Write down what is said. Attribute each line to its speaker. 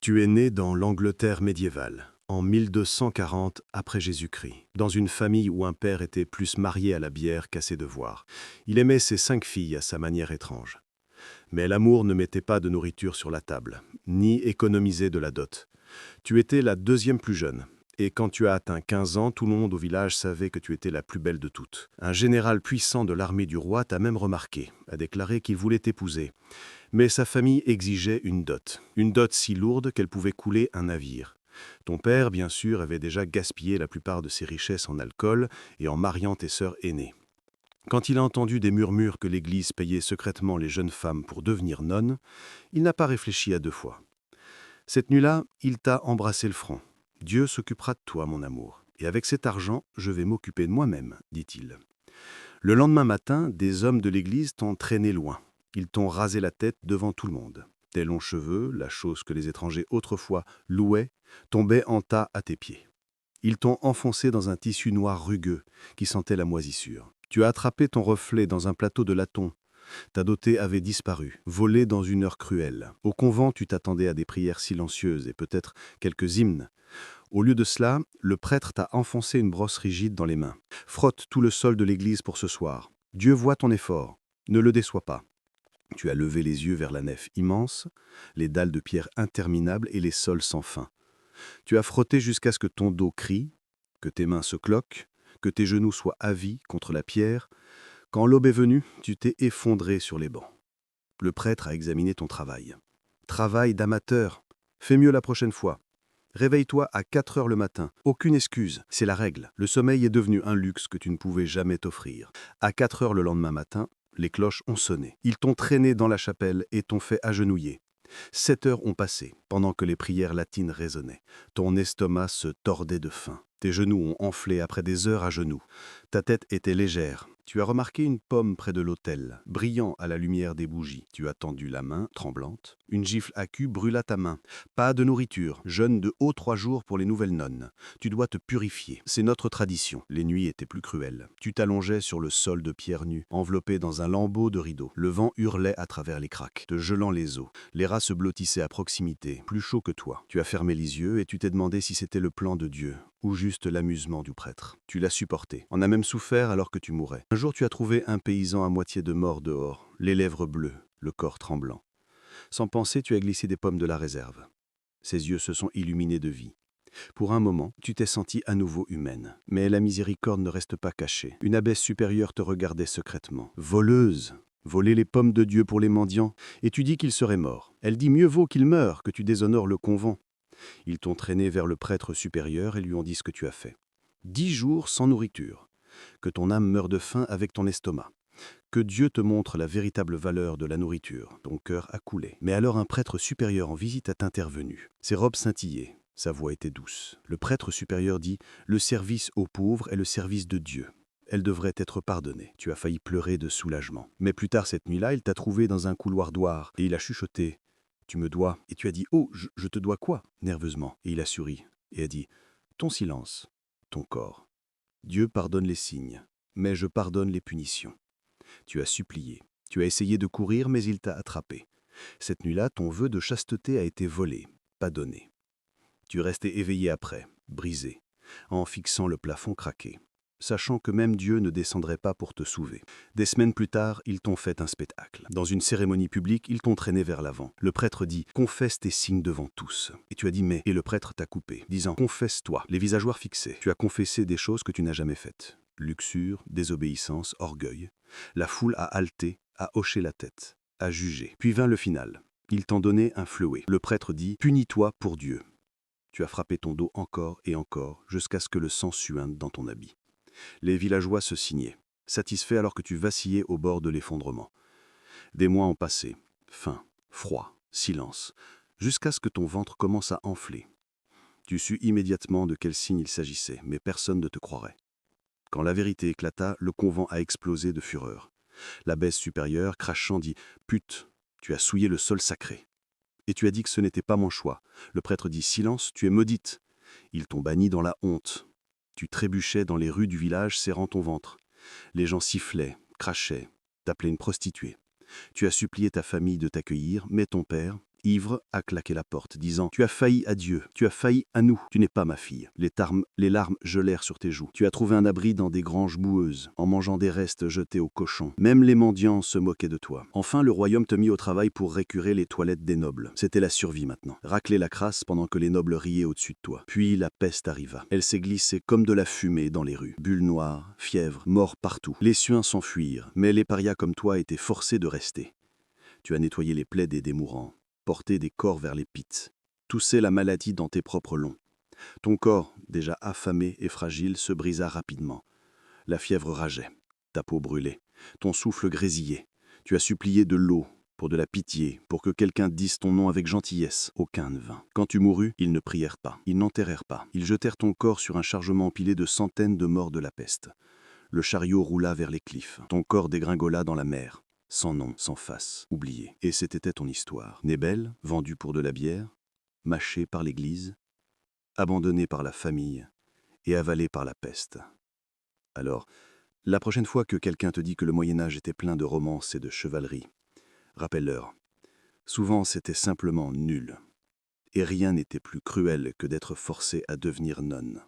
Speaker 1: Tu es né dans l'Angleterre médiévale, en 1240 après Jésus-Christ, dans une famille où un père était plus marié à la bière qu'à ses devoirs. Il aimait ses 5 filles à sa manière étrange. Mais l'amour ne mettait pas de nourriture sur la table, ni économisait de la dot. Tu étais la deuxième plus jeune. Et quand tu as atteint 15 ans, tout le monde au village savait que tu étais la plus belle de toutes. Un général puissant de l'armée du roi t'a même remarqué, a déclaré qu'il voulait t'épouser. Mais sa famille exigeait une dot si lourde qu'elle pouvait couler un navire. Ton père, bien sûr, avait déjà gaspillé la plupart de ses richesses en alcool et en mariant tes sœurs aînées. Quand il a entendu des murmures que l'Église payait secrètement les jeunes femmes pour devenir nonnes, il n'a pas réfléchi à 2 fois. Cette nuit-là, il t'a embrassé le front. « Dieu s'occupera de toi, mon amour, et avec cet argent, je vais m'occuper de moi-même, dit-il. » Le lendemain matin, des hommes de l'Église t'ont traîné loin. Ils t'ont rasé la tête devant tout le monde. Tes longs cheveux, la chose que les étrangers autrefois louaient, tombaient en tas à tes pieds. Ils t'ont enfoncé dans un tissu noir rugueux qui sentait la moisissure. Tu as attrapé ton reflet dans un plateau de laton. Ta dotée avait disparu, volée dans une heure cruelle. Au convent, tu t'attendais à des prières silencieuses et peut-être quelques hymnes. Au lieu de cela, le prêtre t'a enfoncé une brosse rigide dans les mains. Frotte tout le sol de l'église pour ce soir. Dieu voit ton effort. Ne le déçois pas. Tu as levé les yeux vers la nef immense, les dalles de pierre interminables et les sols sans fin. Tu as frotté jusqu'à ce que ton dos crie, que tes mains se cloquent, que tes genoux soient avis contre la pierre. Quand l'aube est venue, tu t'es effondré sur les bancs. Le prêtre a examiné ton travail. Travail d'amateur. Fais mieux la prochaine fois. Réveille-toi à 4 heures le matin. Aucune excuse, c'est la règle. Le sommeil est devenu un luxe que tu ne pouvais jamais t'offrir. À 4 heures le lendemain matin, les cloches ont sonné. Ils t'ont traîné dans la chapelle et t'ont fait agenouiller. 7 heures ont passé, pendant que les prières latines résonnaient. Ton estomac se tordait de faim. Tes genoux ont enflé après des heures à genoux. Ta tête était légère. Tu as remarqué une pomme près de l'autel, brillant à la lumière des bougies. Tu as tendu la main, tremblante. Une gifle accrue brûla ta main. Pas de nourriture. Jeûne de haut 3 jours pour les nouvelles nonnes. Tu dois te purifier. C'est notre tradition. Les nuits étaient plus cruelles. Tu t'allongeais sur le sol de pierre nue, enveloppé dans un lambeau de rideau. Le vent hurlait à travers les craques, te gelant les os. Les rats se blottissaient à proximité, plus chauds que toi. Tu as fermé les yeux et tu t'es demandé si c'était le plan de Dieu ou juste l'amusement du prêtre. Tu l'as supporté. En as même souffert alors que tu mourais. Un jour, tu as trouvé un paysan à moitié de mort dehors, les lèvres bleues, le corps tremblant. Sans penser, tu as glissé des pommes de la réserve. Ses yeux se sont illuminés de vie. Pour un moment, tu t'es sentie à nouveau humaine. Mais la miséricorde ne reste pas cachée. Une abbesse supérieure te regardait secrètement. Voleuse! Voler les pommes de Dieu pour les mendiants, et tu dis qu'il serait mort. Elle dit mieux vaut qu'il meure que tu déshonores le convent. Ils t'ont traîné vers le prêtre supérieur et lui ont dit ce que tu as fait. 10 jours sans nourriture. Que ton âme meure de faim avec ton estomac. Que Dieu te montre la véritable valeur de la nourriture. Ton cœur a coulé. Mais alors un prêtre supérieur en visite est intervenu. Ses robes scintillaient. Sa voix était douce. Le prêtre supérieur dit « Le service aux pauvres est le service de Dieu. Elle devrait être pardonnée. » Tu as failli pleurer de soulagement. Mais plus tard cette nuit-là, il t'a trouvé dans un couloir d'oire et il a chuchoté « Tu me dois. » Et tu as dit « Oh, je te dois quoi ?» nerveusement. Et il a souri et a dit « Ton silence, ton corps. Dieu pardonne les signes, mais je pardonne les punitions. » Tu as supplié. Tu as essayé de courir, mais il t'a attrapé. Cette nuit-là, ton vœu de chasteté a été volé, pas donné. Tu restais éveillé après, brisé, en fixant le plafond craqué, sachant que même Dieu ne descendrait pas pour te sauver. Des semaines plus tard, ils t'ont fait un spectacle. Dans une cérémonie publique, ils t'ont traîné vers l'avant. Le prêtre dit « Confesse tes signes devant tous ». Et tu as dit « Mais ». Et le prêtre t'a coupé, disant « Confesse-toi ». Les visageoirs fixés. Tu as confessé des choses que tu n'as jamais faites. Luxure, désobéissance, orgueil. La foule a haleté, a hoché la tête, a jugé. Puis vint le final. Ils t'ont donné un flouet. Le prêtre dit « Punis-toi pour Dieu ». Tu as frappé ton dos encore et encore, jusqu'à ce que le sang suinte dans ton habit. Les villageois se signaient, satisfaits alors que tu vacillais au bord de l'effondrement. Des mois ont passé, faim, froid, silence, jusqu'à ce que ton ventre commence à enfler. Tu sus immédiatement de quel signe il s'agissait, mais personne ne te croirait. Quand la vérité éclata, le convent a explosé de fureur. L'abbesse supérieure, crachant, dit « Pute, tu as souillé le sol sacré. » Et tu as dit que ce n'était pas mon choix. Le prêtre dit « Silence, tu es maudite. » Ils t'ont banni dans la honte. Tu trébuchais dans les rues du village serrant ton ventre. Les gens sifflaient, crachaient, t'appelaient une prostituée. Tu as supplié ta famille de t'accueillir, mais ton père,
Speaker 2: ivre, a claqué la porte, disant « Tu as failli à Dieu, tu as failli à nous, tu n'es pas ma fille. » Les larmes gelèrent sur tes joues. Tu as trouvé un abri dans des granges boueuses, en mangeant des restes jetés aux cochons. Même les mendiants se moquaient de toi. Enfin, le royaume te mit au travail pour récurer les toilettes des nobles. C'était la survie maintenant. Racler la crasse pendant que les nobles riaient au-dessus de toi. Puis la peste arriva. Elle s'est glissée comme de la fumée dans les rues. Bulles noires, fièvre, morts partout. Les Suins s'enfuirent, mais les parias comme toi étaient forcés de rester. Tu as nettoyé les plaies des mourants, porté des corps vers les pits, toussé la maladie dans tes propres longs. Ton corps, déjà affamé et fragile, se brisa rapidement. La fièvre rageait, ta peau brûlait, ton souffle grésillait. Tu as supplié de l'eau, pour de la pitié, pour que quelqu'un dise ton nom avec gentillesse. Aucun ne vint. Quand tu mourus, ils ne prièrent pas, ils n'enterrèrent pas. Ils jetèrent ton corps sur un chargement empilé de centaines de morts de la peste. Le chariot roula vers les cliffs. Ton corps dégringola dans la mer. Sans nom, sans face, oublié. Et c'était ton histoire. Née belle, vendue pour de la bière, mâchée par l'Église, abandonnée par la famille et avalée par la peste. Alors, la prochaine fois que quelqu'un te dit que le Moyen-Âge était plein de romances et de chevalerie, rappelle-leur, souvent c'était simplement nul. Et rien n'était plus cruel que d'être forcé à devenir nonne.